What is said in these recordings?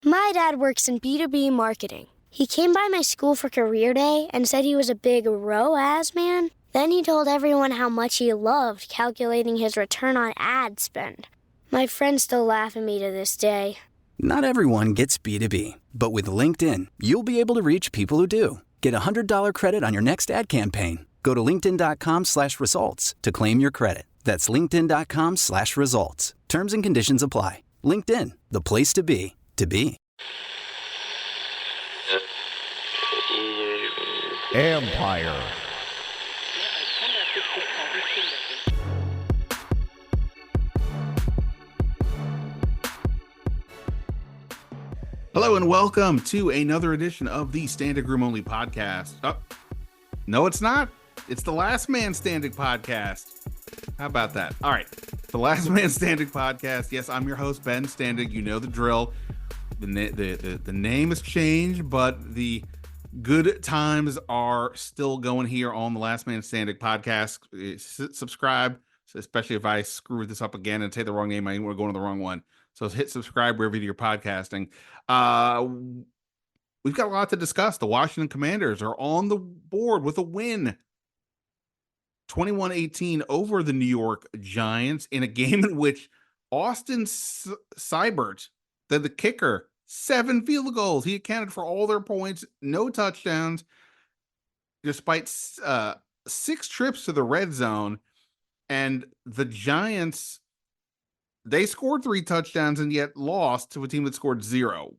My dad works in B2B marketing. He came by my school for career day and said he was a big ROAS man. Then he told everyone how much he loved calculating his return on ad spend. My friends still laugh at me to this day. Not everyone gets B2B, but with LinkedIn, you'll be able to reach people who do. Get a $100 credit on your next ad campaign. Go to linkedin.com/results to claim your credit. That's linkedin.com/results. Terms and conditions apply. LinkedIn, the place to be, to be. Empire. Hello and welcome to another edition of the Standig Room Only podcast. Oh, no, it's not. It's the Last Man Standing podcast. How about that? All right. The Last Man Standing podcast. Yes, I'm your host, Ben Standig. You know the drill. The name has changed, but the good times are still going here on the Last Man Standing podcast. Subscribe, especially if I screw this up again and say the wrong name. We're going to the wrong one. So hit subscribe wherever you're podcasting. We've got a lot to discuss. The Washington Commanders are on the board with a win. 21-18 over the New York Giants in a game in which Austin Seibert, the kicker, 7 field goals. He accounted for all their points, no touchdowns, despite 6 trips to the red zone. And the Giants, they scored 3 touchdowns and yet lost to a team that scored 0.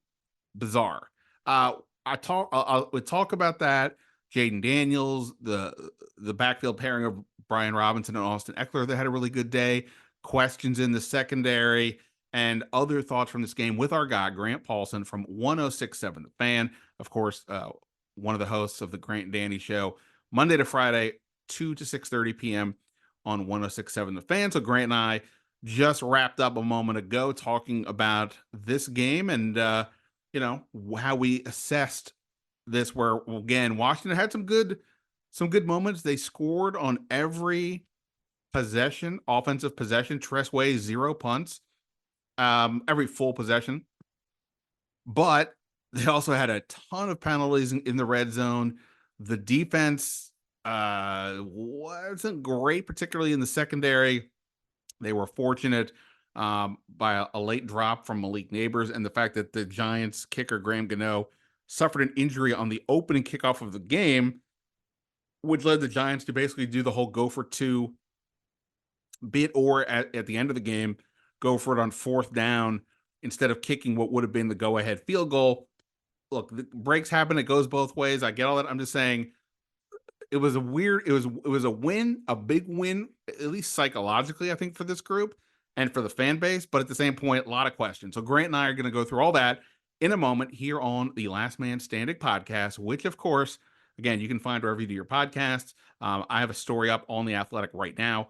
Bizarre. We'll talk about that. Jayden Daniels, the backfield pairing of Brian Robinson and Austin Eckler that had a really good day. Questions in the secondary and other thoughts from this game with our guy, Grant Paulsen from 106.7 The Fan. Of course, one of the hosts of the Grant and Danny Show, Monday to Friday, 2 to 6:30 p.m. on 106.7 The Fan. So Grant and I just wrapped up a moment ago talking about this game and, how we assessed this, where, again, Washington had some good moments. They scored on every possession, offensive possession. Tressway, 0 punts, every full possession. But they also had a ton of penalties in the red zone. The defense wasn't great, particularly in the secondary. They were fortunate by a late drop from Malik Neighbors, and the fact that the Giants kicker, Graham Gano, suffered an injury on the opening kickoff of the game, which led the Giants to basically do the whole go for 2 bit, or at the end of the game, go for it on 4th down instead of kicking what would have been the go-ahead field goal. Look, the breaks happen. It goes both ways. I get all that. I'm just saying it was a win, a big win, at least psychologically, I think, for this group and for the fan base. But at the same point, a lot of questions. So Grant and I are going to go through all that in a moment here on the Last Man Standing podcast, which, of course, again, you can find wherever you do your podcasts. I have a story up on The Athletic right now,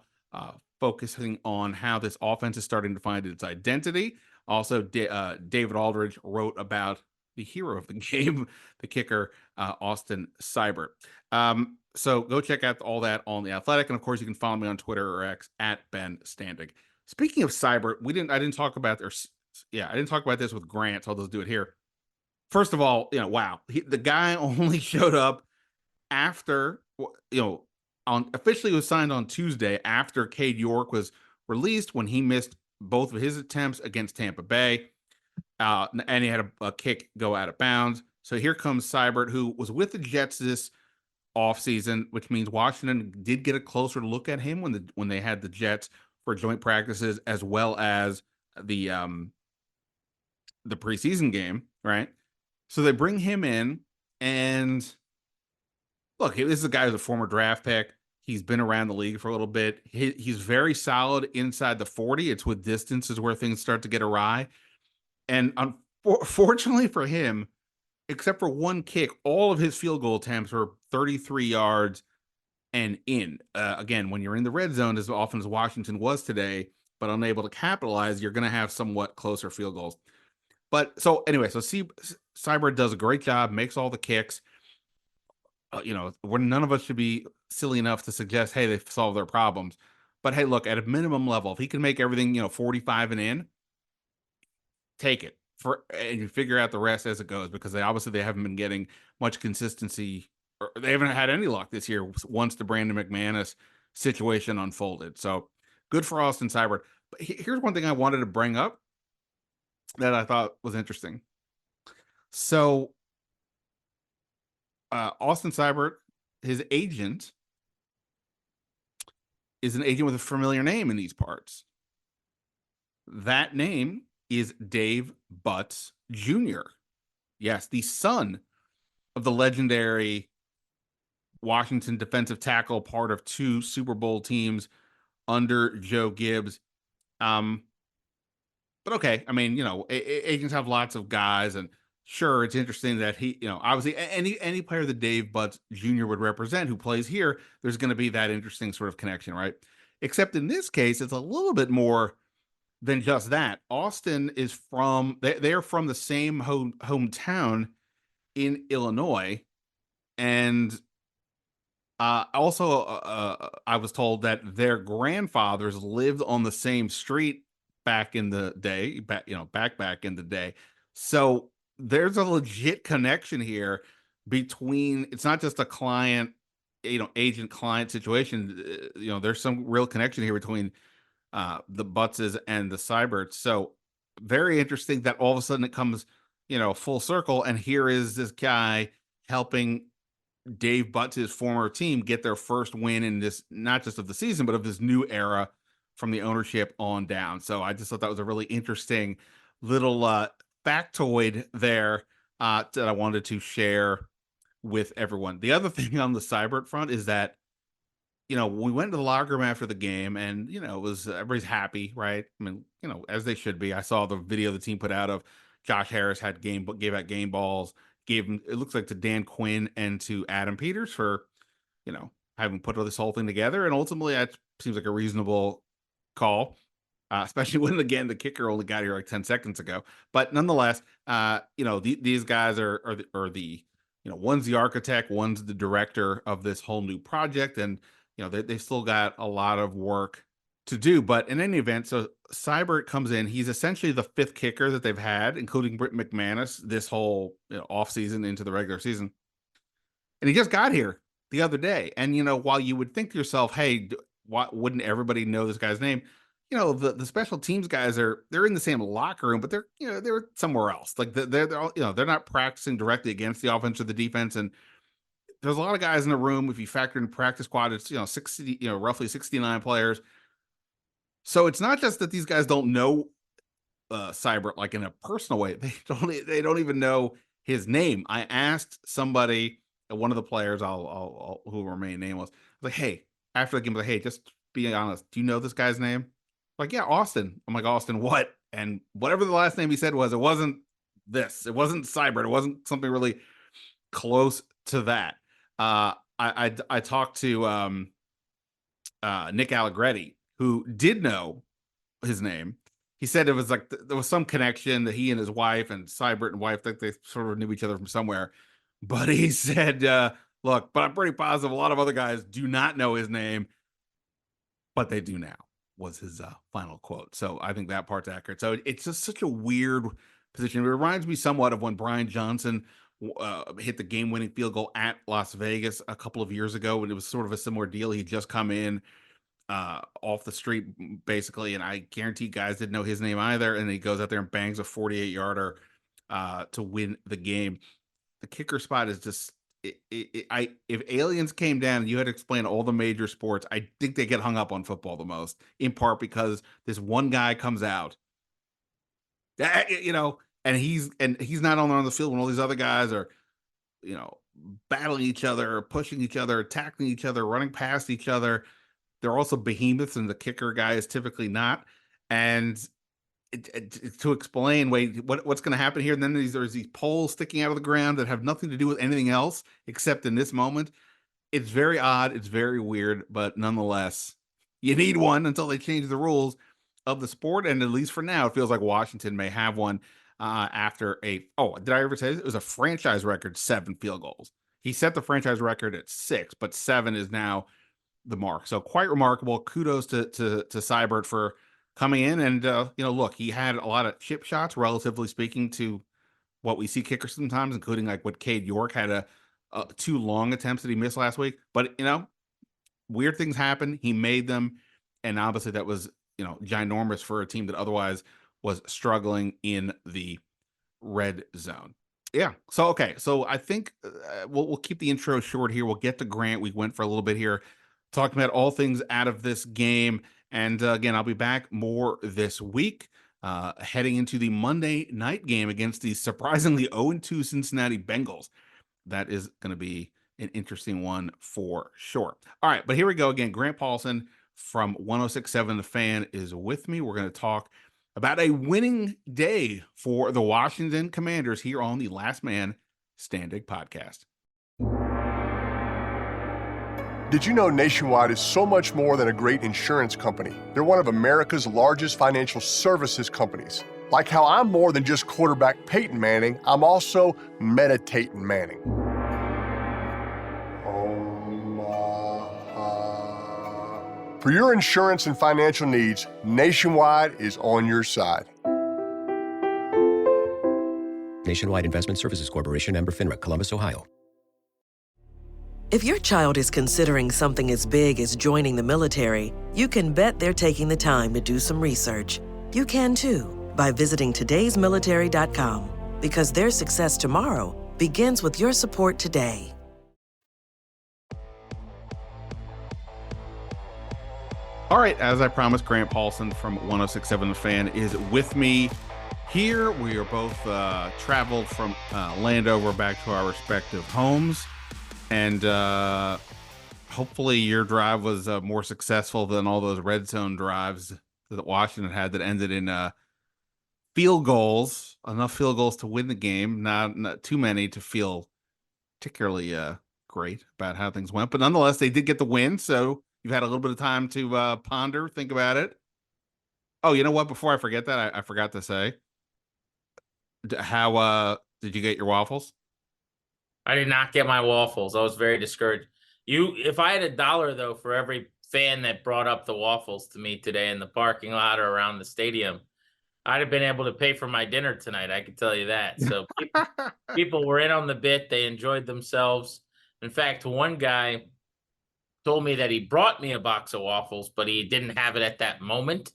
focusing on how this offense is starting to find its identity. Also, David Aldridge wrote about the hero of the game, the kicker, Austin Seibert. So go check out all that on The Athletic. And, of course, you can follow me on Twitter or X at Ben Standig. Speaking of Seibert, I didn't talk about this with Grant, so I'll just do it here. First of all, wow. The guy only showed up after, officially was signed on Tuesday after Cade York was released, when he missed both of his attempts against Tampa Bay. And he had a kick go out of bounds. So here comes Seibert, who was with the Jets this offseason, which means Washington did get a closer look at him when they had the Jets for joint practices, as well as the preseason game, right? So they bring him in, and look, this is a guy who's a former draft pick. He's been around the league for a little bit. He's very solid inside the 40. It's with distances where things start to get awry. And unfortunately for him, except for one kick, all of his field goal attempts were 33 yards and in. Again, when you're in the red zone, as often as Washington was today, but unable to capitalize, you're going to have somewhat closer field goals. But so anyway, so Seibert does a great job, makes all the kicks. Where none of us should be silly enough to suggest, hey, they've solved their problems. But hey, look, at a minimum level, if he can make everything, 45 and in, take it. and you figure out the rest as it goes, because they haven't been getting much consistency, or they haven't had any luck this year once the Brandon McManus situation unfolded. So good for Austin Seibert. But here's one thing I wanted to bring up that I thought was interesting. So Austin Seibert, his agent, is an agent with a familiar name in these parts. That name is Dave Butts Jr. Yes, the son of the legendary Washington defensive tackle, part of 2 Super Bowl teams under Joe Gibbs. But okay, I mean, agents have lots of guys, and sure, it's interesting that he, obviously any player that Dave Butts Jr. would represent who plays here, there's going to be that interesting sort of connection, right? Except in this case, it's a little bit more than just that. Austin is they're from the same hometown in Illinois, and also, I was told that their grandfathers lived on the same street back in the day, back in the day. So there's a legit connection here between. It's not just a client, agent client situation. There's some real connection here between the Buttses and the Seiberts. So very interesting that all of a sudden it comes, full circle, and here is this guy helping Dave Butts' former team get their first win in this, not just of the season, but of this new era from the ownership on down. So I just thought that was a really interesting little factoid there that I wanted to share with everyone. The other thing on the Seibert front is that, we went to the locker room after the game, and, it was everybody's happy, right? I mean, as they should be. I saw the video the team put out of Josh Harris gave out game balls, gave him, it looks like, to Dan Quinn and to Adam Peters for, having put this whole thing together. And ultimately, that seems like a reasonable call, especially when, again, the kicker only got here like 10 seconds ago. But nonetheless, these guys are the one's the architect, one's the director of this whole new project, and they still got a lot of work to do. But in any event, so Seibert comes in. He's essentially the 5th kicker that they've had, including Britt McManus, this whole offseason into the regular season. And he just got here the other day. And, while you would think to yourself, hey, why wouldn't everybody know this guy's name? The special teams guys they're in the same locker room, but they're somewhere else. Like they're all, they're not practicing directly against the offense or the defense. And there's a lot of guys in the room. If you factor in practice squad, it's 60, roughly 69 players. So it's not just that these guys don't know Seibert like in a personal way. They don't even know his name. I asked somebody, one of the players, who will remain nameless, like, hey, after the game, like, hey, just be honest, do you know this guy's name? Like, yeah, Austin. I'm like, Austin, what? And whatever the last name he said was, it wasn't this. It wasn't Seibert. It wasn't something really close to that. I talked to Nick Allegretti, who did know his name. He said it was like there was some connection that he and his wife, and Seibert and wife, think they sort of knew each other from somewhere. But he said, look, but I'm pretty positive a lot of other guys do not know his name, but they do now, was his final quote. So I think that part's accurate. So it's just such a weird position. It reminds me somewhat of when Brian Johnson hit the game-winning field goal at Las Vegas a couple of years ago, when it was sort of a similar deal. He'd just come in off the street, basically, and I guarantee guys didn't know his name either, and he goes out there and bangs a 48-yarder to win the game. The kicker spot is just, if aliens came down and you had to explain all the major sports, I think they get hung up on football the most, in part because this one guy comes out, and he's not on the field when all these other guys are, battling each other, pushing each other, tackling each other, running past each other. They're also behemoths, and the kicker guy is typically not. And to explain, wait, what's going to happen here? And then there's these poles sticking out of the ground that have nothing to do with anything else except in this moment. It's very odd. It's very weird, but nonetheless, you need one until they change the rules of the sport. And at least for now, it feels like Washington may have one after did I ever say this? It was a franchise record, 7 field goals. He set the franchise record at 6, but 7 is now the mark. So quite remarkable. Kudos to Seibert for coming in. And, look, he had a lot of chip shots, relatively speaking, to what we see kickers sometimes, including like what Cade York had 2 long attempts that he missed last week. But, weird things happen. He made them. And obviously that was, ginormous for a team that otherwise was struggling in the red zone. Yeah. So, okay. So I think we'll keep the intro short here. We'll get to Grant. We went for a little bit here, talking about all things out of this game. And again, I'll be back more this week, heading into the Monday night game against the surprisingly 0-2 Cincinnati Bengals. That is going to be an interesting one for sure. All right. But here we go again. Grant Paulsen from 106.7 The Fan is with me. We're going to talk about a winning day for the Washington Commanders here on the Last Man Standig podcast. Did you know Nationwide is so much more than a great insurance company? They're one of America's largest financial services companies. Like how I'm more than just quarterback Peyton Manning, I'm also meditating Manning. For your insurance and financial needs, Nationwide is on your side. Nationwide Investment Services Corporation, member FINRA, Columbus, Ohio. If your child is considering something as big as joining the military, you can bet they're taking the time to do some research. You can too, by visiting todaysmilitary.com, because their success tomorrow begins with your support today. All right, as I promised, Grant Paulsen from 106.7 The Fan is with me here. We are both traveled from Landover back to our respective homes. And hopefully your drive was more successful than all those red zone drives that Washington had that ended in field goals, enough field goals to win the game. Not too many to feel particularly great about how things went. But nonetheless, they did get the win. So you've had a little bit of time to ponder, think about it. Oh, you know what? Before I forget that, I forgot to say, how did you get your waffles? I did not get my waffles. I was very discouraged. If I had $1 though for every fan that brought up the waffles to me today in the parking lot or around the stadium, I'd have been able to pay for my dinner tonight. I can tell you that. So people were in on the bit. They enjoyed themselves. In fact, one guy told me that he brought me a box of waffles, but he didn't have it at that moment.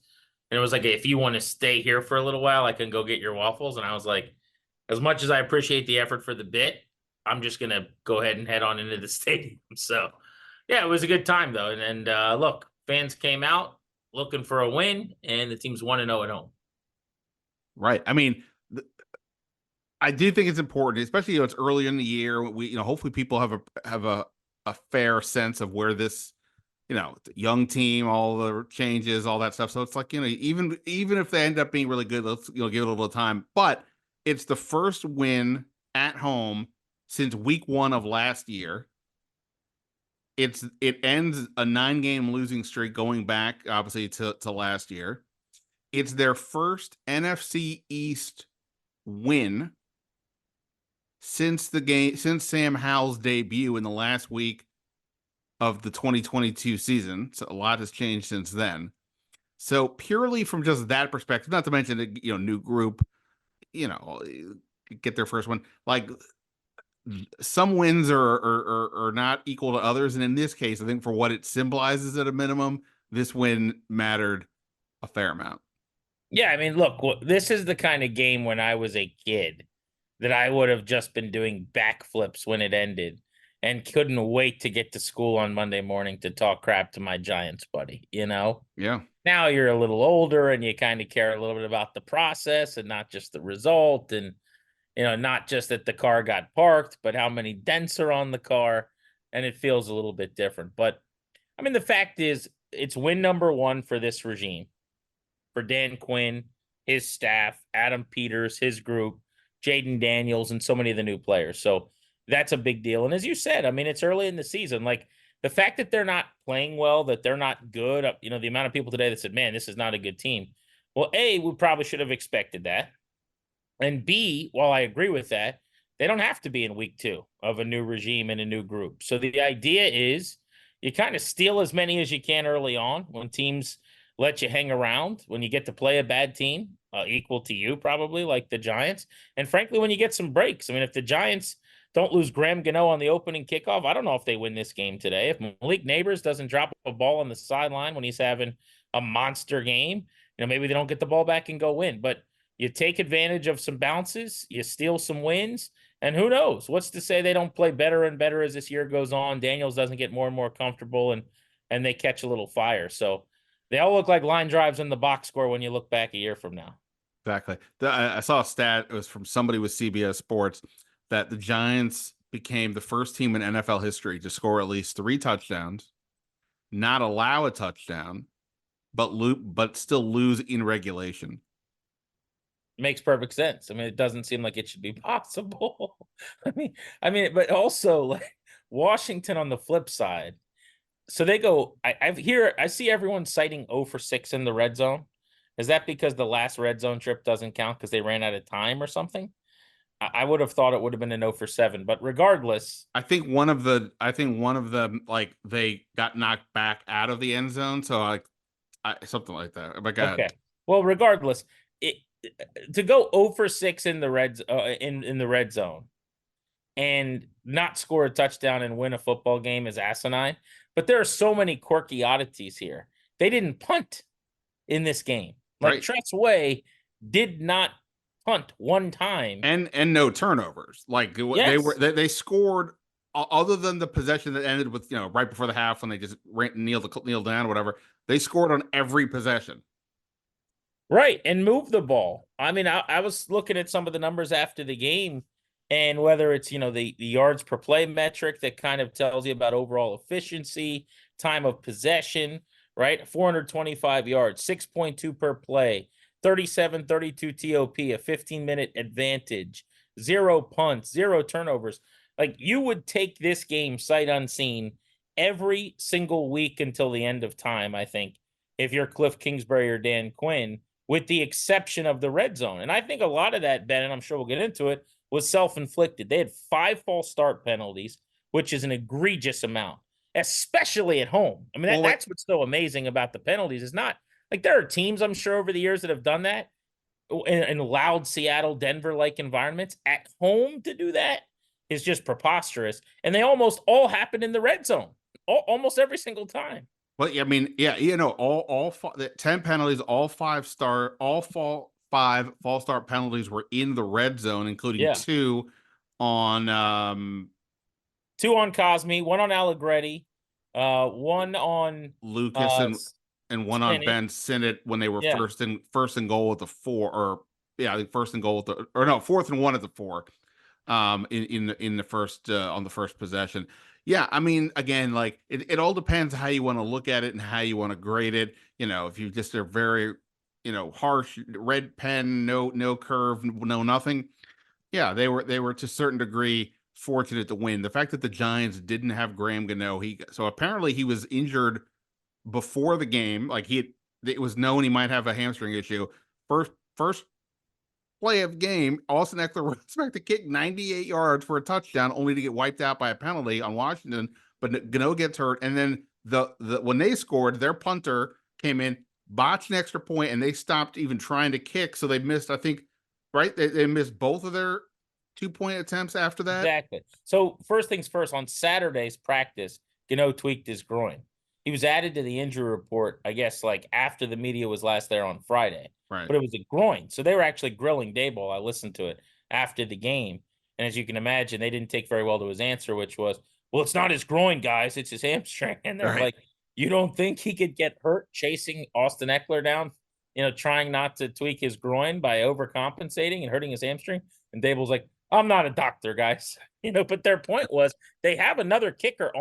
And it was like, if you want to stay here for a little while, I can go get your waffles. And I was like, as much as I appreciate the effort for the bit, I'm just going to go ahead and head on into the stadium. So, yeah, it was a good time, though. And look, fans came out looking for a win, and the team's 1-0 at home. Right. I mean, I do think it's important, especially it's earlier in the year. We, hopefully people have a fair sense of where this, young team, all the changes, all that stuff. So it's like, even if they end up being really good, let's give it a little time. But it's the first win at home since week 1 of last year. It ends a 9-game losing streak going back, obviously, to last year. It's their first NFC East win since Sam Howell's debut in the last week of the 2022 season. So a lot has changed since then. So purely from just that perspective, not to mention the new group, get their first one. Like, some wins are not equal to others, and in this case, I think for what it symbolizes at a minimum, this win mattered a fair amount. Yeah, I mean, look, this is the kind of game when I was a kid that I would have just been doing backflips when it ended and couldn't wait to get to school on Monday morning to talk crap to my Giants buddy, Yeah. Now you're a little older and you kind of care a little bit about the process and not just the result, and not just that the car got parked, but how many dents are on the car, and it feels a little bit different. But, I mean, the fact is, it's win number 1 for this regime, for Dan Quinn, his staff, Adam Peters, his group, Jayden Daniels, and so many of the new players. So that's a big deal. And as you said, I mean, it's early in the season. Like, the fact that they're not playing well, that they're not good, the amount of people today that said, man, this is not a good team. Well, A, we probably should have expected that. And B, while I agree with that, they don't have to be in week 2 of a new regime and a new group. So the idea is you kind of steal as many as you can early on when teams let you hang around when you get to play a bad team, equal to you probably, like the Giants. And frankly, when you get some breaks, I mean, if the Giants don't lose Graham Gano on the opening kickoff, I don't know if they win this game today. If Malik Neighbors doesn't drop a ball on the sideline when he's having a monster game, maybe they don't get the ball back and go win. But you take advantage of some bounces, you steal some wins, and who knows? What's to say they don't play better and better as this year goes on? Daniels doesn't get more and more comfortable, and they catch a little fire. So they all look like line drives in the box score when you look back a year from now. Exactly. I saw a stat. It was from somebody with CBS Sports that the Giants became the first team in NFL history to score at least 3 touchdowns, not allow a touchdown, but still lose in regulation. Makes perfect sense. I mean, it doesn't seem like it should be possible. I mean, but also like Washington on the flip side. So they go. I see everyone citing 0 for 6 in the red zone. Is that because the last red zone trip doesn't count because they ran out of time or something? I would have thought it would have been an 0 for 7, but regardless, I think one of them, like, they got knocked back out of the end zone, so like something like that. My God. Okay. Well, regardless, to go 0 for 6 in the in the red zone and not score a touchdown and win a football game is asinine. But there are so many quirky oddities here. They didn't punt in this game. Like Right. Tress Way did not punt one time, and no turnovers. Like Yes. they scored, other than the possession that ended with right before the half when they just kneel down or whatever. They scored on every possession. Right, and move the ball. I mean, I was looking at some of the numbers after the game, and whether it's the yards per play metric that kind of tells you about overall efficiency, time of possession, right? 425 yards, 6.2 per play, 37-32 TOP, a 15-minute advantage, 0 punts, 0 turnovers. Like, you would take this game sight unseen every single week until the end of time, I think, if you're Cliff Kingsbury or Dan Quinn, with the exception of the red zone. And I think a lot of that, Ben, and I'm sure we'll get into it, was self-inflicted. They had 5 false start penalties, which is an egregious amount, especially at home. I mean, that's what's so amazing about the penalties. Is not like there are teams, I'm sure, over the years that have done that in loud Seattle, Denver-like environments. At home to do that is just preposterous. And they almost all happen in the red zone, almost every single time. Well, I mean, yeah, all 10 penalties, all 5 false start penalties were in the red zone, including 2 on 2 on Cosme, 1 on Allegretti, 1 on Lucas and 1 on Ben Sinnott when they were first and goal at the 4, or I think first and goal at the, or no, 4th and 1 at the 4, in the first on the first possession. Yeah, I mean, again, like it all depends how you want to look at it and how you want to grade it. If you just are very, harsh, red pen, no curve, no nothing. Yeah, they were to a certain degree fortunate to win. The fact that the Giants didn't have Graham Gano, so apparently he was injured before the game. Like it was known he might have a hamstring issue. First play of the game, Austin Eckler was expected to kick 98 yards for a touchdown, only to get wiped out by a penalty on Washington. But Gano gets hurt, and then the when they scored, their punter came in, botched an extra point, and they stopped even trying to kick. So they missed, I think, right? They missed both of their 2-point attempts after that. Exactly. So first things first, on Saturday's practice, Gano tweaked his groin. He was added to the injury report, I guess, like after the media was last there on Friday. Right. But it was a groin. So they were actually grilling Daboll. I listened to it after the game. And as you can imagine, they didn't take very well to his answer, which was, well, it's not his groin, guys. It's his hamstring. And they're like, you don't think he could get hurt chasing Austin Eckler down, trying not to tweak his groin by overcompensating and hurting his hamstring? And Daboll's like, I'm not a doctor, guys. But their point was they have another kicker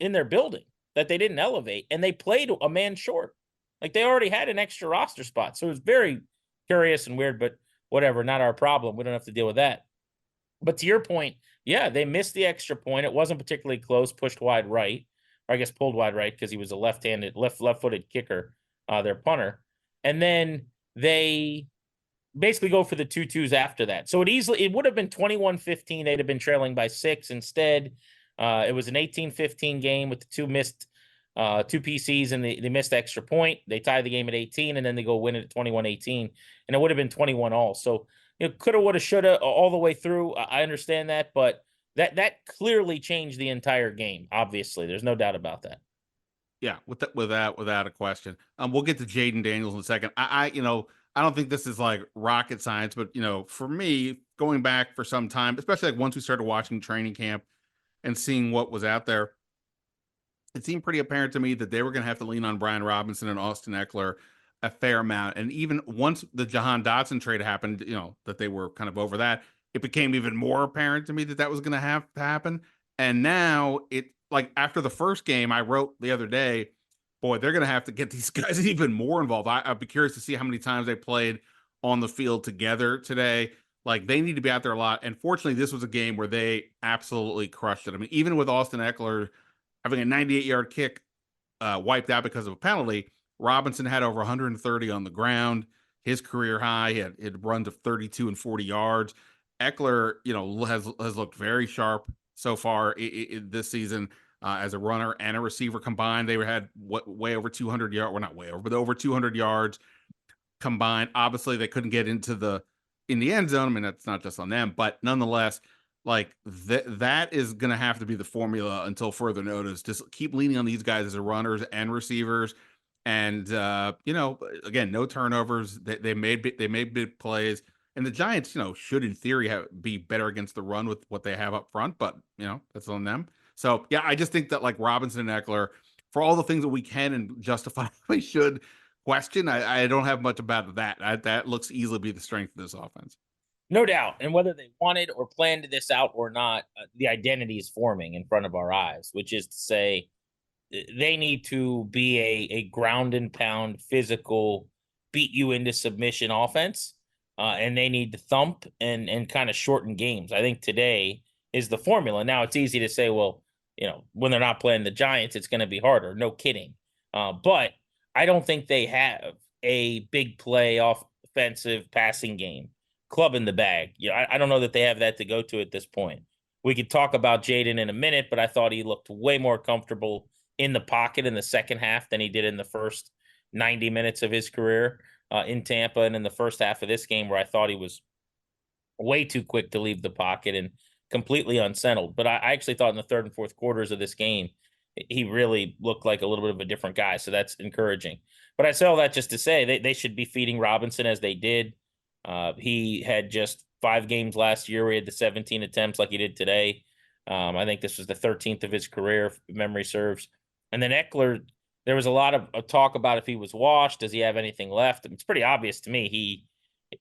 in their building that they didn't elevate, and they played a man short. Like, they already had an extra roster spot. So it was very curious and weird, but whatever, not our problem. We don't have to deal with that. But to your point, yeah, they missed the extra point. It wasn't particularly close, pushed wide right, or I guess pulled wide right because he was a left-footed kicker, their punter. And then they basically go for the 2-2s after that. So it would have been 21-15. They'd have been trailing by 6 instead. It was an 18-15 game with the 2 missed two PCs, and they missed the extra point. They tied the game at 18, and then they go win it at 21-18, and it would have been 21 all. So, coulda, woulda, shoulda, all the way through. I understand that, but that clearly changed the entire game. Obviously, there's no doubt about that. Yeah, without a question. We'll get to Jayden Daniels in a second. I don't think this is like rocket science, but for me, going back for some time, especially like once we started watching training camp and seeing what was out there, it seemed pretty apparent to me that they were going to have to lean on Brian Robinson and Austin Eckler a fair amount. And even once the Jahan Dotson trade happened, that they were kind of over that, it became even more apparent to me that was going to have to happen. And now like after the first game, I wrote the other day, boy, they're going to have to get these guys even more involved. I'd be curious to see how many times they played on the field together today. Like they need to be out there a lot. And fortunately, this was a game where they absolutely crushed it. I mean, even with Austin Eckler having a 98-yard kick wiped out because of a penalty, Robinson had over 130 on the ground, his career high. He had run to 32 and 40 yards. Eckler, has looked very sharp so far this season as a runner and a receiver combined. They had way over 200 yards, well, not way over, but over 200 yards combined. Obviously, they couldn't get in the end zone. I mean, that's not just on them, but nonetheless, like that is going to have to be the formula until further notice. Just keep leaning on these guys as runners and receivers. And, again, no turnovers. They made big plays. And the Giants, should in theory be better against the run with what they have up front. But, that's on them. So, yeah, I just think that like Robinson and Eckler, for all the things that we can and justifiably should question, I don't have much about that. That looks easily be the strength of this offense. No doubt. And whether they wanted or planned this out or not, the identity is forming in front of our eyes, which is to say, they need to be a ground and pound, physical, beat you into submission offense, and they need to thump and kind of shorten games. I think today is the formula. Now it's easy to say, well, when they're not playing the Giants, it's going to be harder. No kidding. But I don't think they have a big play offensive passing game club in the bag. I don't know that they have that to go to at this point. We could talk about Jayden in a minute, but I thought he looked way more comfortable in the pocket in the second half than he did in the first 90 minutes of his career in Tampa, and in the first half of this game where I thought he was way too quick to leave the pocket and completely unsettled. But I actually thought in the third and fourth quarters of this game, he really looked like a little bit of a different guy. So that's encouraging. But I say all that just to say they should be feeding Robinson as they did. He had just 5 games last year where he had the 17 attempts like he did today. I think this was the 13th of his career, if memory serves. And then Eckler, there was a lot of talk about if he was washed, does he have anything left? It's pretty obvious to me.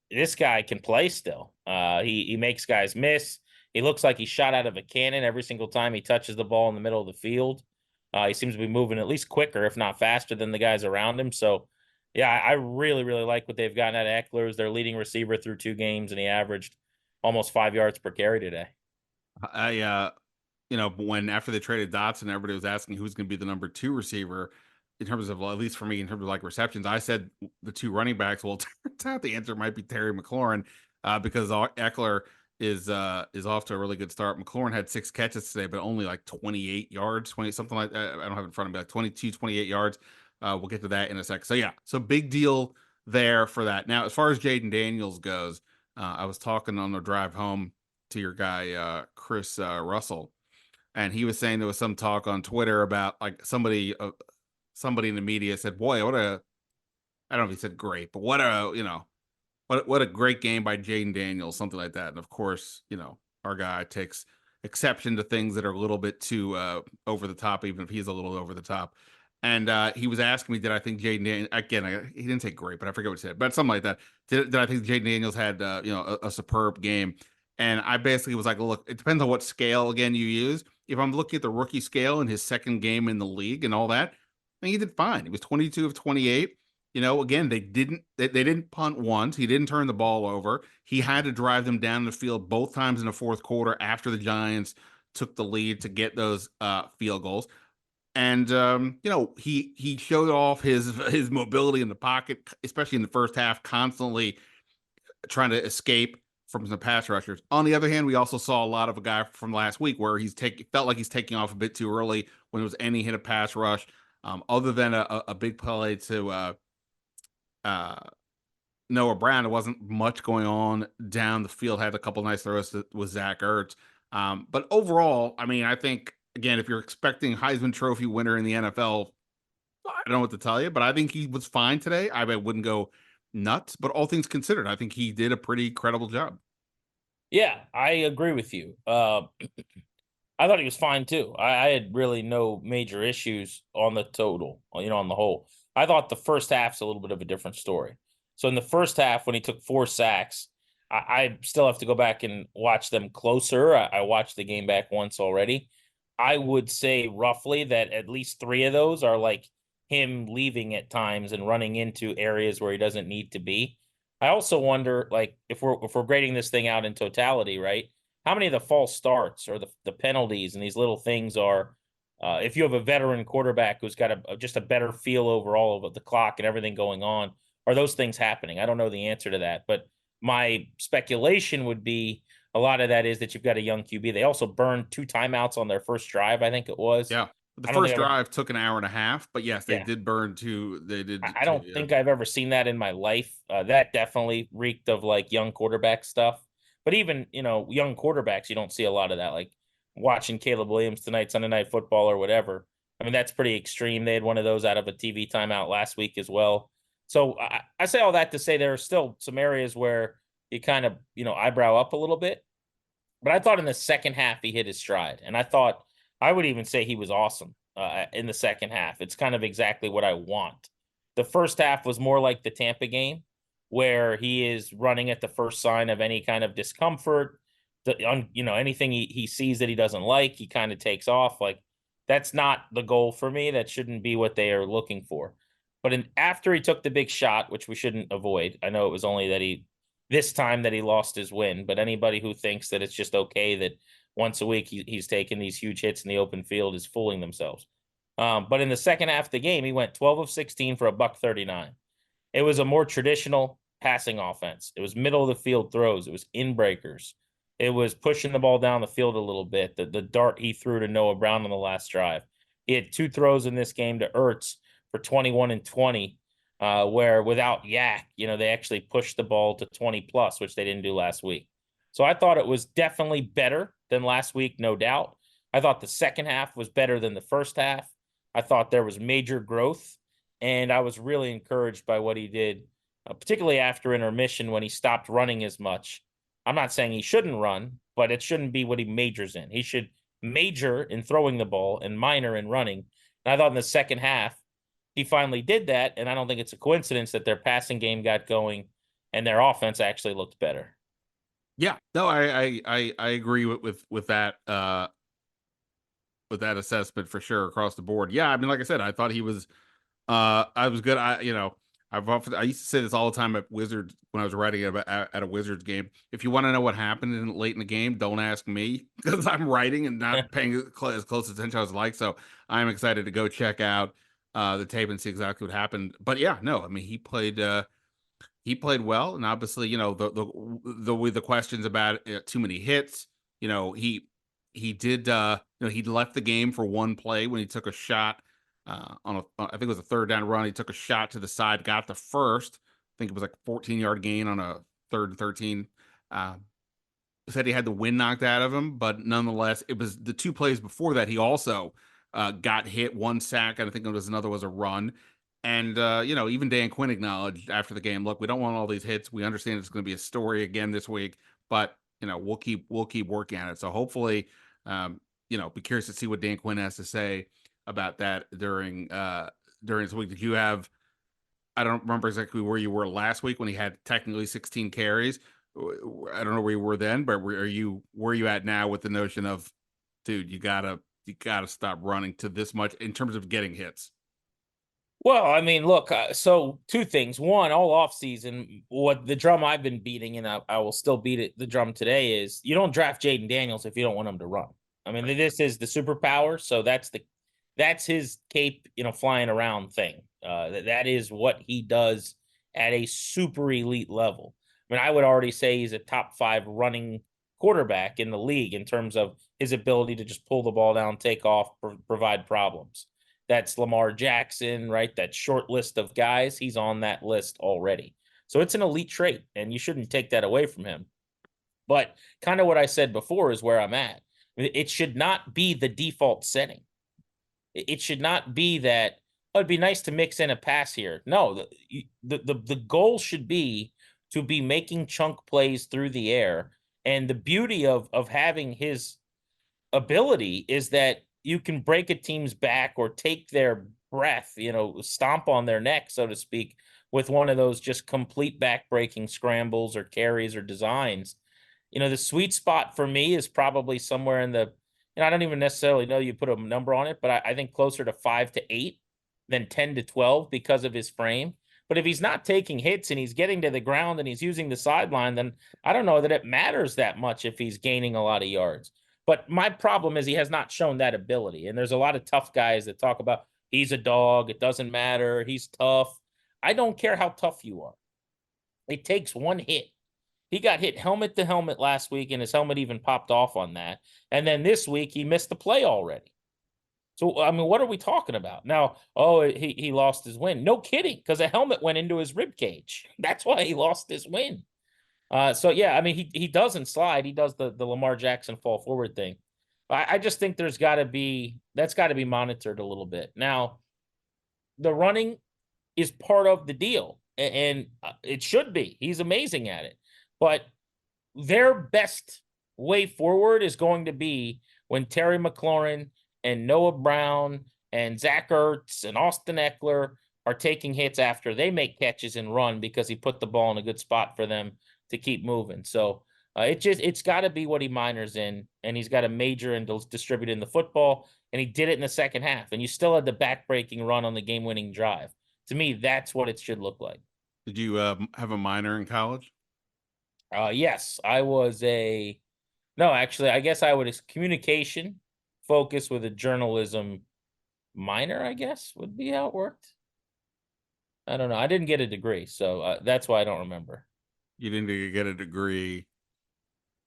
This guy can play still. He makes guys miss. He looks like he's shot out of a cannon every single time he touches the ball in the middle of the field. He seems to be moving at least quicker, if not faster, than the guys around him. So, yeah, I really, really like what they've gotten out of Eckler as their leading receiver through 2 games, and he averaged almost 5 yards per carry today. When after they traded Dotson, everybody was asking who's going to be the number 2 receiver in terms of, well, at least for me, in terms of like receptions. I said the 2 running backs. Well, it turns out the answer might be Terry McLaurin because Eckler is off to a really good start. McLaurin had 6 catches today, but only like 28 yards, 20 something like that. I don't have it in front of me, like 22, 28 yards. We'll get to that in a sec. So yeah, so big deal there for that. Now, as far as Jayden Daniels goes, I was talking on the drive home to your guy Chris Russell, and he was saying there was some talk on Twitter about like somebody in the media said, "Boy, I don't know if he said great, but what a great game by Jayden Daniels," something like that. And of course, our guy takes exception to things that are a little bit too over the top, even if he's a little over the top. And he was asking me, did I think Jayden Daniels, again, he didn't say great, but I forget what he said, but something like that. Did I think Jayden Daniels had, a superb game? And I basically was like, look, it depends on what scale, again, you use. If I'm looking at the rookie scale in his second game in the league and all that, I mean, he did fine. He was 22 of 28. Again, they didn't punt once. He didn't turn the ball over. He had to drive them down the field both times in the fourth quarter after the Giants took the lead to get those field goals. And he showed off his mobility in the pocket, especially in the first half, constantly trying to escape from the pass rushers. On the other hand, we also saw a lot of a guy from last week where felt like he's taking off a bit too early when it was any hit a pass rush. Other than a big play to uh, Noah Brown, there wasn't much going on down the field. Had a couple nice throws with Zach Ertz. But overall, I mean, I think, again, if you're expecting Heisman Trophy winner in the NFL, I don't know what to tell you, but I think he was fine today. I wouldn't go nuts, but all things considered, I think he did a pretty credible job. Yeah, I agree with you. I thought he was fine too. I had really no major issues on the total, on the whole. I thought the first half's a little bit of a different story. So in the first half, when he took 4 sacks, I still have to go back and watch them closer. I watched the game back once already. I would say roughly that at least 3 of those are like him leaving at times and running into areas where he doesn't need to be. I also wonder, like, if we're grading this thing out in totality, right? How many of the false starts or the penalties and these little things are, if you have a veteran quarterback who's got just a better feel overall of the clock and everything going on, are those things happening? I don't know the answer to that, but my speculation would be a lot of that is that you've got a young QB. They also burned 2 timeouts on their first drive, I think it was. Yeah. The I don't first think I've drive took an hour and a half, but yes, they yeah. did burn 2. They did. I don't think I've ever seen that in my life. That definitely reeked of like young quarterback stuff. But even, young quarterbacks, you don't see a lot of that. Like watching Caleb Williams tonight, Sunday Night Football or whatever. I mean, that's pretty extreme. They had one of those out of a TV timeout last week as well. So I say all that to say there are still some areas where you kind of, eyebrow up a little bit. But I thought in the second half he hit his stride. And I would even say he was awesome in the second half. It's kind of exactly what I want. The first half was more like the Tampa game, where he is running at the first sign of any kind of discomfort. Anything he sees that he doesn't like, he kind of takes off. Like, that's not the goal for me. That shouldn't be what they are looking for. But after he took the big shot, which we shouldn't avoid, I know it was only this time that he lost his win, but anybody who thinks that it's just okay that once a week he's taking these huge hits in the open field is fooling themselves. But in the second half of the game, he went 12 of 16 for $139. It was a more traditional passing offense. It was middle of the field throws. It was in breakers. It was pushing the ball down the field a little bit. The dart he threw to Noah Brown on the last drive. He had 2 throws in this game to Ertz for 21 and 20, where without Yak, they actually pushed the ball to 20 plus, which they didn't do last week. So I thought it was definitely better than last week, no doubt. I thought the second half was better than the first half. I thought there was major growth, and I was really encouraged by what he did, particularly after intermission when he stopped running as much. I'm not saying he shouldn't run, but it shouldn't be what he majors in. He should major in throwing the ball and minor in running. And I thought in the second half, he finally did that, and I don't think it's a coincidence that their passing game got going and their offense actually looked better. Yeah, no, I agree with that assessment for sure across the board. Yeah, I mean, like I said, I thought he was I was good. I used to say this all the time at Wizards when I was writing at a Wizards game. If you want to know what happened late in the game, don't ask me because I'm writing and not paying as close attention as I like. So I'm excited to go check out the tape and see exactly what happened. But yeah, no, I mean he played well, and obviously the questions about too many hits. He did he left the game for one play when he took a shot. I think it was a third down run. He took a shot to the side, got the first. I think it was like a 14-yard gain on a 3rd and 13. Said he had the wind knocked out of him, but nonetheless, it was the 2 plays before that. He also got hit, 1 sack, and I think it was another was a run. And even Dan Quinn acknowledged after the game, look, we don't want all these hits. We understand it's going to be a story again this week, but we'll keep working at it. So hopefully, be curious to see what Dan Quinn has to say about that during this week. Did you have, I don't remember exactly where you were last week when he had technically 16 carries. I don't know where you were then, but where are you at now with the notion of, dude, you gotta stop running to this much in terms of getting hits? Well, I mean, look, so 2 things. One, all offseason, what the drum I've been beating, and I will still beat it, the drum today, is you don't draft Jayden Daniels if you don't want him to run. I mean, this is the superpower, so that's his cape, flying around thing. That is what he does at a super elite level. I mean, I would already say he's a top 5 running quarterback in the league in terms of his ability to just pull the ball down, take off, provide problems. That's Lamar Jackson, right? That short list of guys, he's on that list already. So it's an elite trait, and you shouldn't take that away from him. But kind of what I said before is where I'm at. It should not be the default setting. It should not be that, oh, it'd be nice to mix in a pass here. No, the goal should be to be making chunk plays through the air. And the beauty of having his ability is that you can break a team's back or take their breath, stomp on their neck, so to speak, with one of those just complete back-breaking scrambles or carries or designs. The sweet spot for me is probably somewhere in the, I don't even necessarily know you put a number on it, but I think closer to 5 to 8 than 10 to 12 because of his frame. But if he's not taking hits and he's getting to the ground and he's using the sideline, then I don't know that it matters that much if he's gaining a lot of yards. But my problem is he has not shown that ability. And there's a lot of tough guys that talk about he's a dog, it doesn't matter, he's tough. I don't care how tough you are. It takes one hit. He got hit helmet to helmet last week, and his helmet even popped off on that. And then this week, he missed the play already. So, I mean, what are we talking about? Now, he lost his win. No kidding, because a helmet went into his rib cage. That's why he lost his win. So, yeah, I mean, he doesn't slide. He does the Lamar Jackson fall forward thing. I just think that's got to be monitored a little bit. Now, the running is part of the deal, and it should be. He's amazing at it. But their best way forward is going to be when Terry McLaurin and Noah Brown and Zach Ertz and Austin Eckler are taking hits after they make catches and run because he put the ball in a good spot for them to keep moving. So it's got to be what he minors in, and he's got to major in distributing the football, and he did it in the second half. And you still had the back-breaking run on the game-winning drive. To me, that's what it should look like. Did you have a minor in college? Yes, I was actually, I guess I was communication focused with a journalism minor, I guess would be how it worked. I don't know. I didn't get a degree, so that's why I don't remember. You didn't get a degree?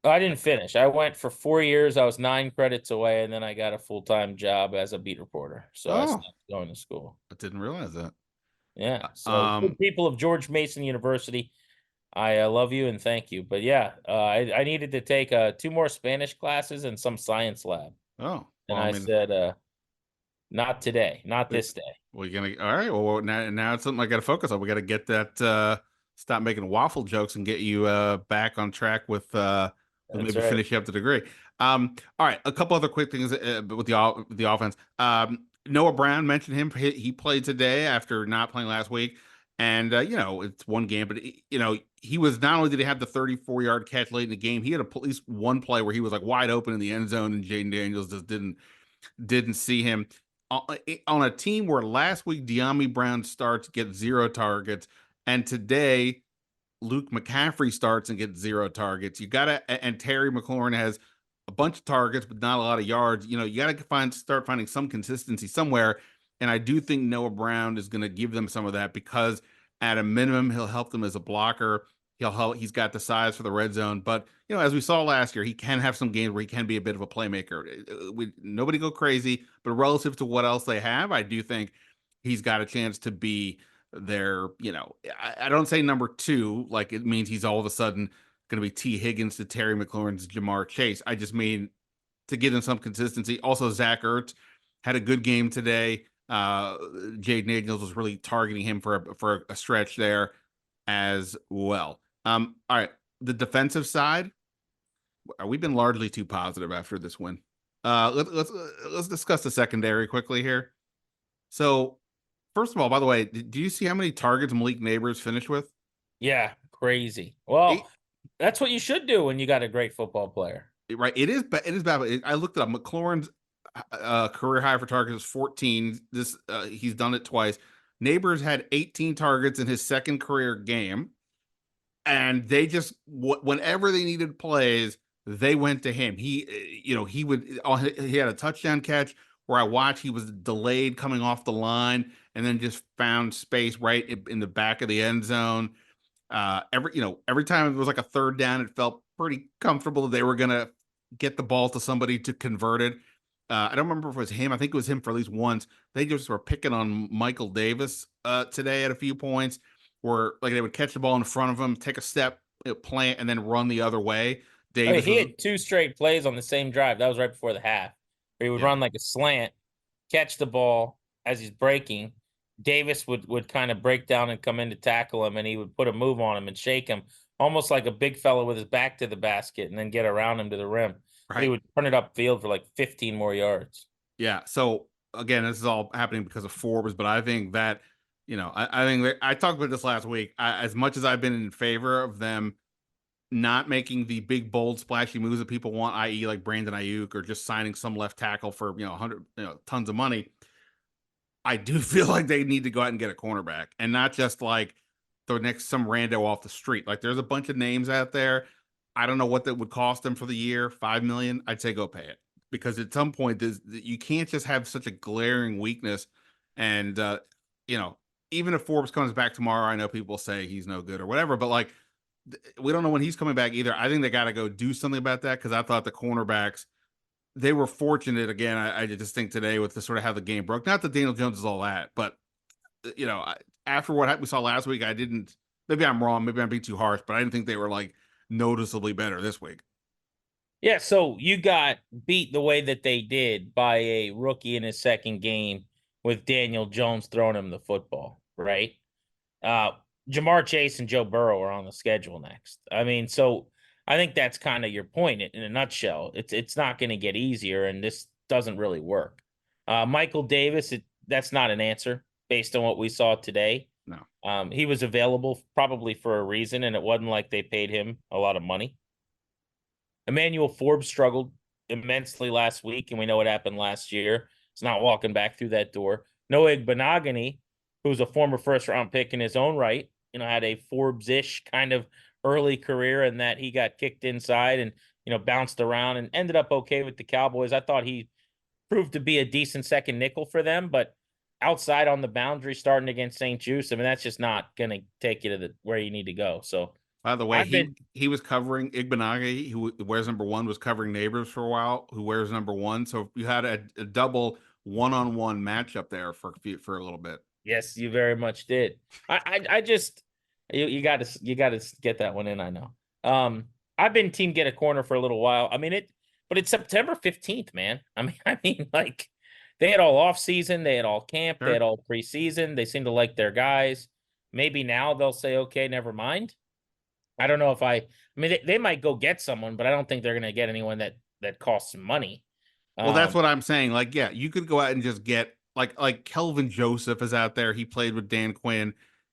I didn't finish. I went for 4 years. I was 9 credits away, and then I got a full-time job as a beat reporter. So I stopped going to school. I didn't realize that. Yeah. So people of George Mason University, I love you and thank you. But yeah, I needed to take 2 more Spanish classes and some science lab. Oh, well, and I said, not today, not this day. Well, all right. Well, now it's something I got to focus on. We got to get that, stop making waffle jokes and get you back on track with maybe finishing up the degree. All right. A couple other quick things with the offense. Noah Brown, mentioned him. He played today after not playing last week. And, it's one game, but, he was, not only did he have the 34-yard catch late in the game, he had at least one play where he was like wide open in the end zone and Jayden Daniels just didn't see him. On a team where last week De'Ami Brown starts, get 0 targets, and today Luke McCaffrey starts and gets 0 targets. And Terry McLaurin has a bunch of targets, but not a lot of yards. You got to start finding some consistency somewhere. And I do think Noah Brown is going to give them some of that because at a minimum, he'll help them as a blocker. He's got the size for the red zone. But, as we saw last year, he can have some games where he can be a bit of a playmaker. Nobody go crazy, but relative to what else they have, I do think he's got a chance to be their, I don't say number 2, like it means he's all of a sudden going to be T. Higgins to Terry McLaurin's Jamar Chase. I just mean to give them some consistency. Also, Zach Ertz had a good game today. Jayden Daniels was really targeting him for a stretch there as well. All right, the defensive side, we've been largely too positive after this win. Let's discuss the secondary quickly here. So, first of all, by the way, do you see how many targets Malik Neighbors finished with? Yeah, crazy. Well, that's what you should do when you got a great football player. Right, it is bad. I looked it up. McLaurin's career high for targets is 14. He's done it twice. Neighbors had 18 targets in his second career game, and they just whenever they needed plays, they went to him. He had a touchdown catch where I watched. He was delayed coming off the line, and then just found space right in the back of the end zone. Every time it was like a third down, it felt pretty comfortable that they were gonna get the ball to somebody to convert it. I don't remember if it was him. I think it was him for at leleast once. They just were picking on Michael Davis today at a few points, where like they would catch the ball in front of him, take a step, plant, and then run the other way. Hey, Davis he was, had 2 straight plays on the same drive. That was right before the half, where he would yeah, run like a slant, catch the ball as he's breaking. Davis would kind of break down and come in to tackle him, and he would put a move on him and shake him, almost like a big fella with his back to the basket, and then get around him to the rim. But he right. would turn it upfield for like 15 more yards. Yeah. So again, this is all happening because of Forbes, but I think that, I think that, I talked about this last week. As much as I've been in favor of them not making the big, bold, splashy moves that people want, i.e., like Brandon Ayuk or just signing some left tackle for 100, tons of money. I do feel like they need to go out and get a cornerback, and not just like the next some rando off the street. Like there's a bunch of names out there. I don't know what that would cost them for the year. 5 million. I'd say go pay it, because at some point you can't just have such a glaring weakness. And even if Forbes comes back tomorrow, I know people say he's no good or whatever, but like we don't know when he's coming back either. I think they got to go do something about that, because I thought the cornerbacks, they were fortunate again. I just think today with the sort of how the game broke. Not that Daniel Jones is all that, but after what we saw last week, I didn't. Maybe I'm wrong. Maybe I'm being too harsh, but I didn't think they were like noticeably better this week. Yeah, so you got beat the way that they did by a rookie in his second game with Daniel Jones throwing him the football, right? Uh, Jamar Chase and Joe Burrow are on the schedule next. I mean, so I think that's kind of your point in a nutshell. It's not going to get easier, and this doesn't really work. Michael Davis, that's not an answer based on what we saw today. No. He was available probably for a reason, and it wasn't like they paid him a lot of money. Emmanuel Forbes struggled immensely last week, and we know what happened last year. He's not walking back through that door. Noah Igbenogany, who's a former first-round pick in his own right, had a Forbes-ish kind of early career, in that he got kicked inside and, bounced around and ended up okay with the Cowboys. I thought he proved to be a decent second nickel for them, but outside on the boundary starting against St. Juice, I mean, that's just not going to take you to where you need to go. So, by the way, he was covering Igbenogany, who wears number 1, was covering Neighbors for a while, who wears number 1. So you had a double one-on-one matchup there for a little bit. Yes, you very much did. I just you got to get that one in. I know. I've been team get a corner for a little while. I mean but it's September 15th, man. I mean, like they had all off season, they had all camp, Sure. They had all preseason. They seem to like their guys. Maybe now they'll say, okay, never mind. I don't know if I mean, they might go get someone, but I don't think they're going to get anyone that costs money. Well, that's what I'm saying. Like, yeah, you could go out and just get like Kelvin Joseph is out there. He played with Dan Quinn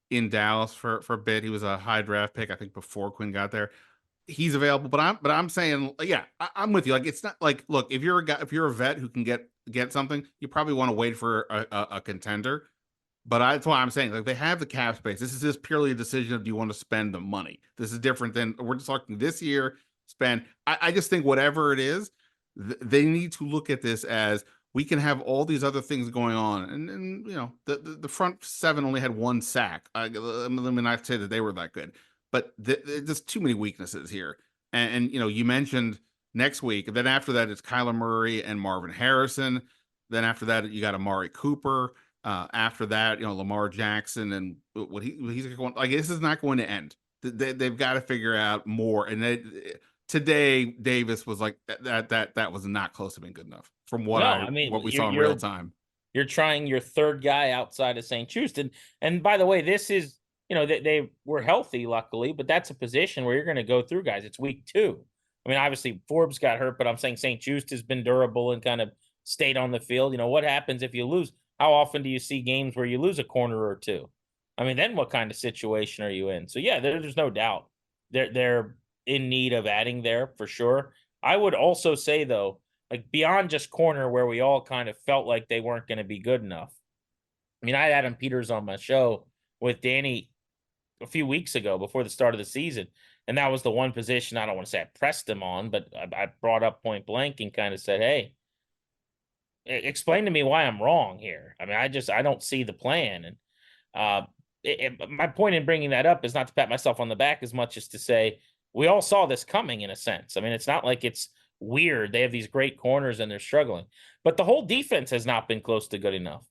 in Dallas for a bit. He was a high draft pick, I think, before Quinn got there. He's available, but I'm saying, yeah, I'm with you. Like, it's not like, look, if you're a vet who can get something, you probably want to wait for a contender. But that's why I'm saying, like, they have the cap space. This is just purely a decision of, do you want to spend the money? This is different than, we're just talking this year spend. I just think whatever it is, they need to look at this as, we can have all these other things going on. And the front 7 only had 1 sack. Let me not say that they were that good, but there's too many weaknesses here. And you mentioned next week. Then after that, it's Kyler Murray and Marvin Harrison. Then after that, you got Amari Cooper. After that, Lamar Jackson, and what he's going, like, this is not going to end. They've got to figure out more. And today, Davis was like that was not close to being good enough from what what we saw in real time. You're trying your third guy outside of St. Just, and by the way, this is they were healthy, luckily, but that's a position where you're going to go through guys. It's week 2. I mean, obviously Forbes got hurt, but I'm saying St. Just has been durable and kind of stayed on the field. What happens if you lose? How often do you see games where you lose a corner or 2? I mean, then what kind of situation are you in? So yeah, there's no doubt they're in need of adding there for sure. I would also say, though, like beyond just corner, where we all kind of felt like they weren't going to be good enough. I mean, I had Adam Peters on my show with Danny a few weeks ago before the start of the season, and that was the one position I don't want to say I pressed him on, but I brought up point blank and kind of said, hey, explain to me why I'm wrong here. I mean, I don't see the plan. And my point in bringing that up is not to pat myself on the back as much as to say, we all saw this coming in a sense. I mean, it's not like it's weird. They have these great corners and they're struggling. But the whole defense has not been close to good enough.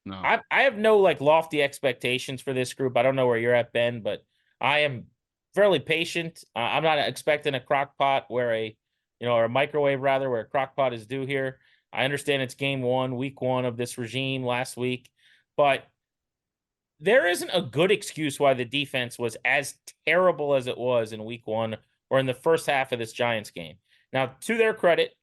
No. I have no like lofty expectations for this group. I don't know where you're at, Ben, but I am fairly patient. I'm not expecting a crock pot or a microwave rather, where a crock pot is due here. I understand it's game 1, week 1 of this regime last week, but there isn't a good excuse why the defense was as terrible as it was in week 1 or in the first half of this Giants game. Now, to their credit,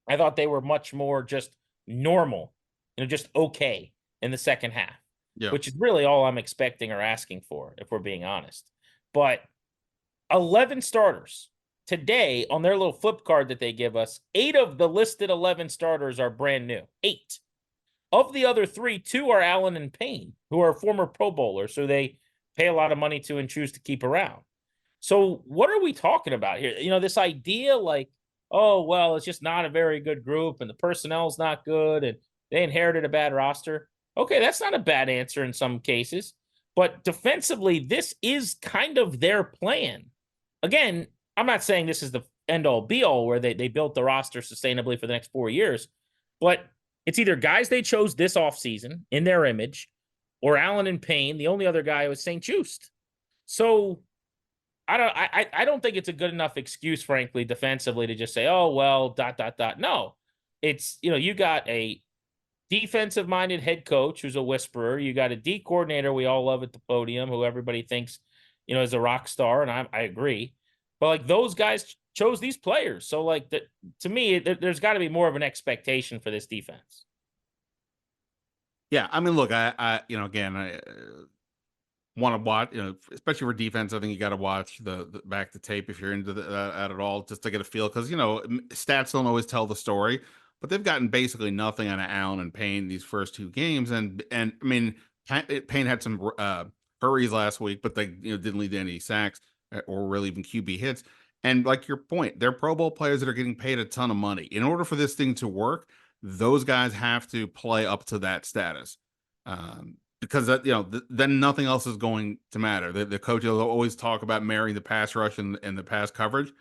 I thought they were much more just normal, just okay in the second half, which is really all I'm expecting or asking for, if we're being honest. But 11 starters today on their little flip card that they give us, 8 of the listed 11 starters are brand new. 8. Of the other 3, 2 are Allen and Payne, who are former Pro Bowlers, so they pay a lot of money to and choose to keep around. So what are we talking about here? This idea like, oh, well, it's just not a very good group and the personnel's not good and they inherited a bad roster. Okay, that's not a bad answer in some cases. But defensively, this is kind of their plan. Again, I'm not saying this is the end-all, be-all where they built the roster sustainably for the next 4 years, but it's either guys they chose this offseason in their image or Allen and Payne. The only other guy was St. Just. So I don't think it's a good enough excuse, frankly, defensively to just say, oh, well, ... No, it's, you got a defensive-minded head coach who's a whisperer. You got a D coordinator we all love at the podium who everybody thinks, is a rock star, and I agree. But, like, those guys chose these players. So, like, to me, there's got to be more of an expectation for this defense. Yeah, I mean, look, I want to watch, especially for defense. I think you got to watch the back the tape if you're into that at all, just to get a feel, because stats don't always tell the story. But they've gotten basically nothing out of Allen and Payne these first 2 games, and I mean, Payne had some hurries last week, but they didn't lead to any sacks or really even QB hits. And like your point, they're Pro Bowl players that are getting paid a ton of money. In order for this thing to work, those guys have to play up to that status. Because then nothing else is going to matter. The coaches will always talk about marrying the pass rush and the pass coverage.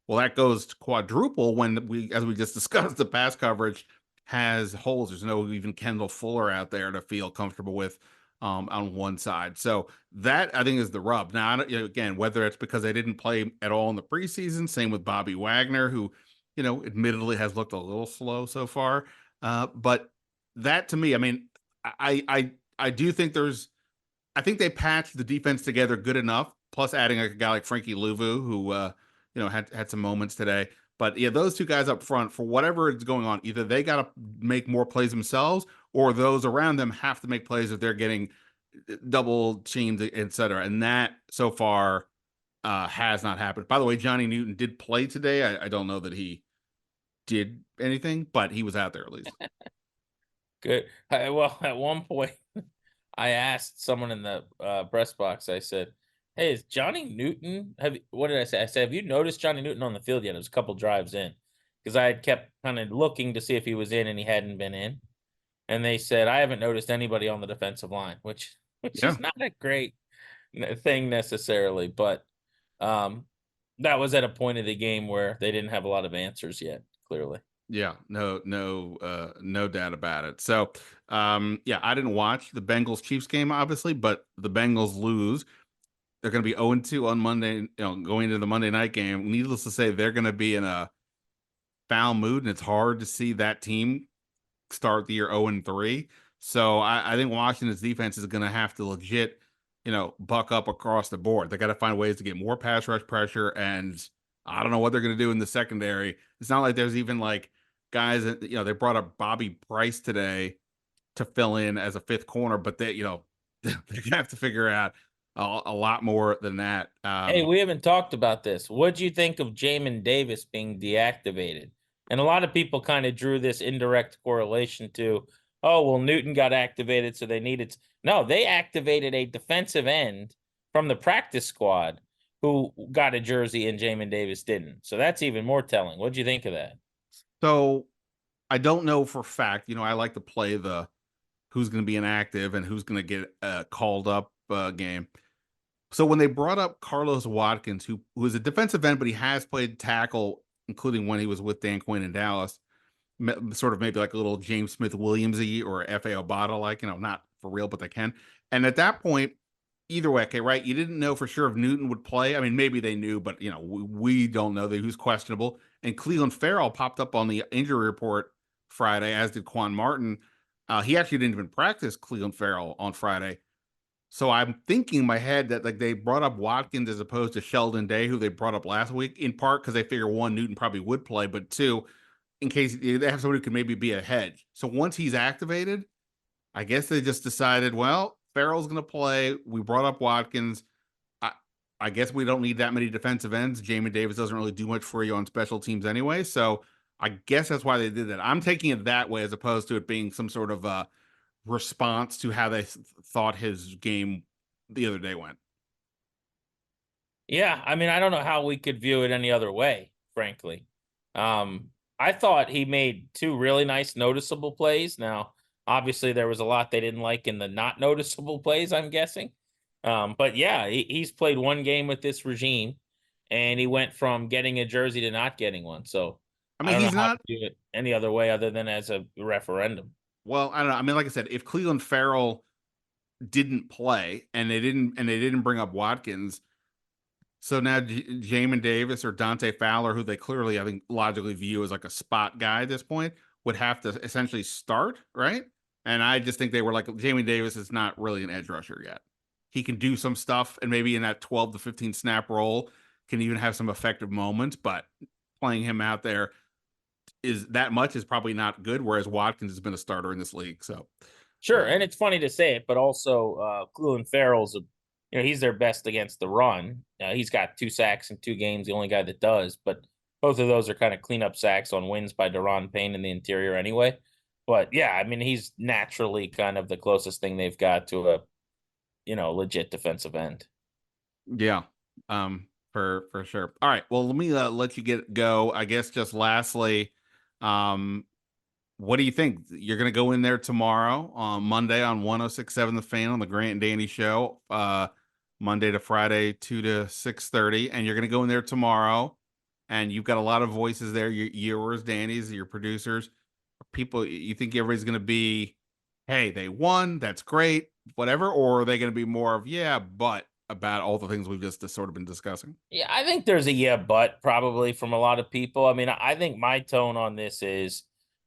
Well, that goes to quadruple when as we just discussed, the pass coverage has holes. There's no even Kendall Fuller out there to feel comfortable with on one side. So that, I think, is the rub. Now, again, whether it's because they didn't play at all in the preseason, same with Bobby Wagner, who, admittedly has looked a little slow so far. But that, to me, I mean, I do think I think they patched the defense together good enough, plus adding a guy like Frankie Louvu, who, had some moments today. But yeah, those 2 guys up front, for whatever is going on, either they got to make more plays themselves or those around them have to make plays if they're getting double teamed, et cetera. And that so far has not happened. By the way, Johnny Newton did play today. I don't know that he did anything, but he was out there at least. Good. Well, at one point, I asked someone in the press box, I said, hey, is Johnny Newton, what did I say? I said, have you noticed Johnny Newton on the field yet? It was a couple drives in, because I had kept kind of looking to see if he was in, and he hadn't been in. And they said, I haven't noticed anybody on the defensive line, which is not a great thing necessarily. But that was at a point of the game where they didn't have a lot of answers yet, clearly. Yeah, no doubt about it. So, yeah, I didn't watch the Bengals-Chiefs game, obviously, but the Bengals lose. They're going to be 0-2 on Monday, going into the Monday night game. Needless to say, they're going to be in a foul mood, and it's hard to see that team start the year 0-3. So I think Washington's defense is going to have to legit, buck up across the board. They got to find ways to get more pass rush pressure, and I don't know what they're going to do in the secondary. It's not like there's even like guys that, they brought up Bobby Price today to fill in as a 5th corner, but they, they're going to have to figure out a lot more than that. Hey, we haven't talked about this. What do you think of Jamin Davis being deactivated? And a lot of people kind of drew this indirect correlation to, oh, well, Newton got activated, so they needed. No, they activated a defensive end from the practice squad who got a jersey and Jamin Davis didn't. So that's even more telling. What do you think of that? So I don't know for a fact. I like to play the who's going to be inactive and who's going to get called up game. So when they brought up Carlos Watkins, who is a defensive end, but he has played tackle including when he was with Dan Quinn in Dallas. Sort of maybe like a little James Smith Williamsy or F.A. Obata, like, not for real, but they can. And at that point, either way, okay, right? You didn't know for sure if Newton would play. I mean, maybe they knew, but we don't know that he was questionable. And Cleveland Farrell popped up on the injury report Friday, as did Quan Martin. He actually didn't even practice Cleveland Farrell on Friday. So I'm thinking in my head that like they brought up Watkins as opposed to Sheldon Day, who they brought up last week, in part because they figure one, Newton probably would play, but two, in case they have somebody who could maybe be a hedge. So once he's activated, I guess they just decided, well, Farrell's going to play. We brought up Watkins. I guess we don't need that many defensive ends. Jamin Davis doesn't really do much for you on special teams anyway. So I guess that's why they did that. I'm taking it that way as opposed to it being some sort of response to how they thought his game the other day went. Yeah, I mean, I don't know how we could view it any other way, frankly. I thought he made two really nice noticeable plays. Now, obviously, there was a lot they didn't like in the not noticeable plays, I'm guessing. But yeah, he's played one game with this regime, and he went from getting a jersey to not getting one. So I I mean, don't he's know how not. to view it any other way other than as a referendum. Well, I don't know. I mean, like I said, if Cleveland Farrell didn't play and they didn't bring up Watkins, so now Jamin Davis or Dante Fowler, who they clearly, I think, logically view as like a spot guy at this point, would have to essentially start, right? And I just think they were like, Jamin Davis is not really an edge rusher yet. He can do some stuff, and maybe in that 12 to 15 snap role can even have some effective moments, but playing him out there is probably not good, whereas Watkins has been a starter in this league. So Sure, and it's funny to say it, but also Cleveland Farrell's he's their best against the run. He's got 2 sacks in 2 games, the only guy that does, but both of those are kind of cleanup sacks on wins by Daron Payne in the interior anyway. But yeah, I mean, he's naturally kind of the closest thing they've got to a legit defensive end. yeah, for sure. All right, well, let me let you go. I guess just lastly, what do you think? You're going to go in there tomorrow on Monday on 106.7 The Fan on the Grant and Danny Show, Monday to Friday, 2 to 6:30, and you're going to go in there tomorrow, and you've got a lot of voices there. Yours, Danny's, your producers, people. You think everybody's going to be, hey, they won, that's great, whatever, or are they going to be more of, yeah, but about all the things we've just sort of been discussing? Yeah, I think there's a yeah, but probably from a lot of people. I mean, I think my tone on this is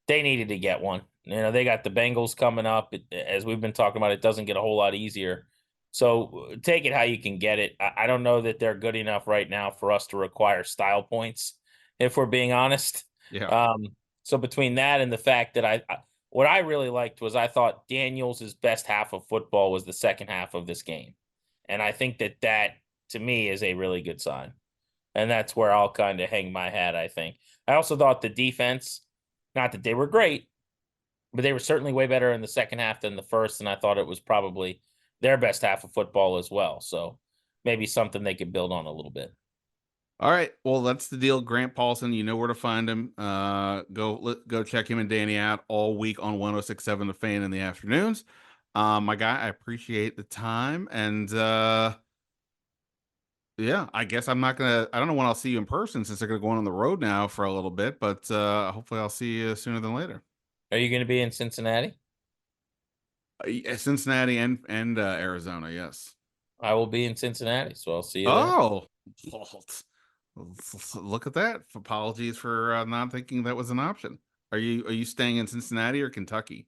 they needed to get one. They got the Bengals coming up. As we've been talking about, it doesn't get a whole lot easier. So take it how you can get it. I don't know that they're good enough right now for us to require style points, if we're being honest. Yeah. So between that and the fact that what I really liked was I thought Daniels' best half of football was the second half of this game. And I think that to me is a really good sign. And that's where I'll kind of hang my hat, I think. I also thought the defense, not that they were great, but they were certainly way better in the second half than the first. And I thought it was probably their best half of football as well. So maybe something they could build on a little bit. All right. Well, that's the deal. Grant Paulsen, you know where to find him. Go check him and Danny out all week on 106.7 The Fan in the afternoons. My guy, I appreciate the time. And yeah, I guess I don't know when I'll see you in person since they're going to go on the road now for a little bit, but hopefully I'll see you sooner than later. Are you going to be in Cincinnati? Cincinnati and Arizona, yes. I will be in Cincinnati, so I'll see you there. Oh, look at that. Apologies for not thinking that was an option. Are you staying in Cincinnati or Kentucky?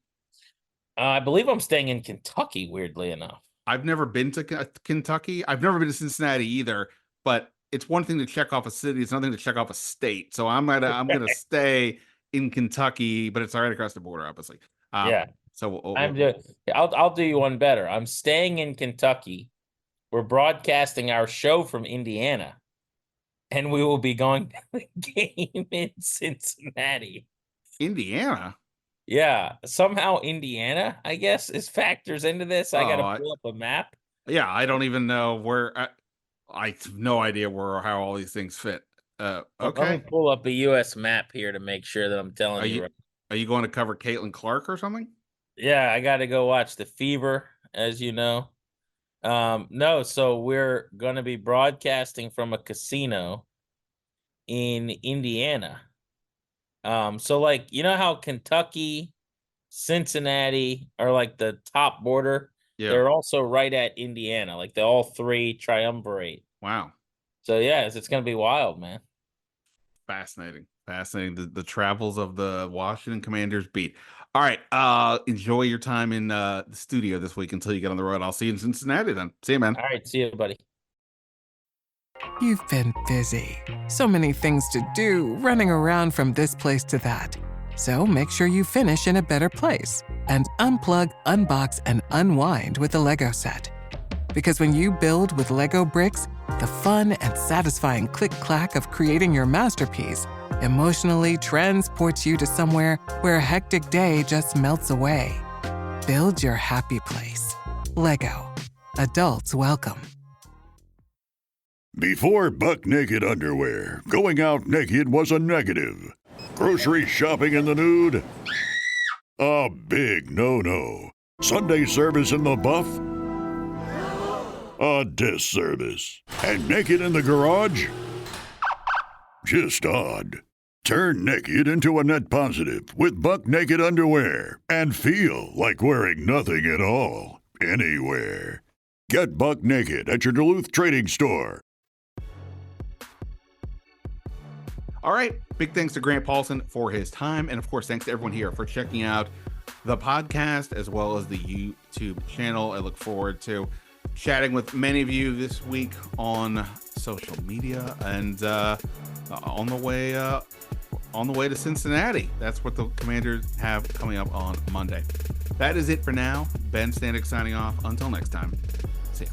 I believe I'm staying in Kentucky, weirdly enough. I've never been to Kentucky. I've never been to Cincinnati either, but it's one thing to check off a city. It's another thing to check off a state. So I'm gonna stay in Kentucky, but it's right across the border, obviously. Yeah. So I'll do you one better. I'm staying in Kentucky. We're broadcasting our show from Indiana, and we will be going to the game in Cincinnati. Indiana. Yeah, somehow Indiana, I guess, factors into this. I got to pull up a map. Yeah, I don't even know where. I have no idea how all these things fit. Okay, let me pull up a U.S. map here to make sure that I'm telling you. Are you going to cover Caitlin Clark or something? Yeah, I got to go watch the Fever, as you know. No, so we're going to be broadcasting from a casino in Indiana. So like, you know how Kentucky, Cincinnati are like the top border? Yeah. They're also right at Indiana. Like they all three triumvirate. Wow. So yeah, it's going to be wild, man. Fascinating. The travels of the Washington Commanders beat. All right. Enjoy your time in the studio this week until you get on the road. I'll see you in Cincinnati then. See you, man. All right. See you, buddy. You've been busy. So many things to do, running around from this place to that. So make sure you finish in a better place and unplug, unbox, and unwind with the Lego set. Because when you build with Lego bricks, the fun and satisfying click-clack of creating your masterpiece emotionally transports you to somewhere where a hectic day just melts away. Build your happy place. Lego. Adults welcome. Before buck naked underwear, going out naked was a negative. Grocery shopping in the nude? A big no-no. Sunday service in the buff? A disservice. And naked in the garage? Just odd. Turn naked into a net positive with buck naked underwear and feel like wearing nothing at all, anywhere. Get buck naked at your Duluth trading store. All right. Big thanks to Grant Paulsen for his time. And of course, thanks to everyone here for checking out the podcast as well as the YouTube channel. I look forward to chatting with many of you this week on social media and on the way to Cincinnati. That's what the Commanders have coming up on Monday. That is it for now. Ben Standig signing off. Until next time. See ya.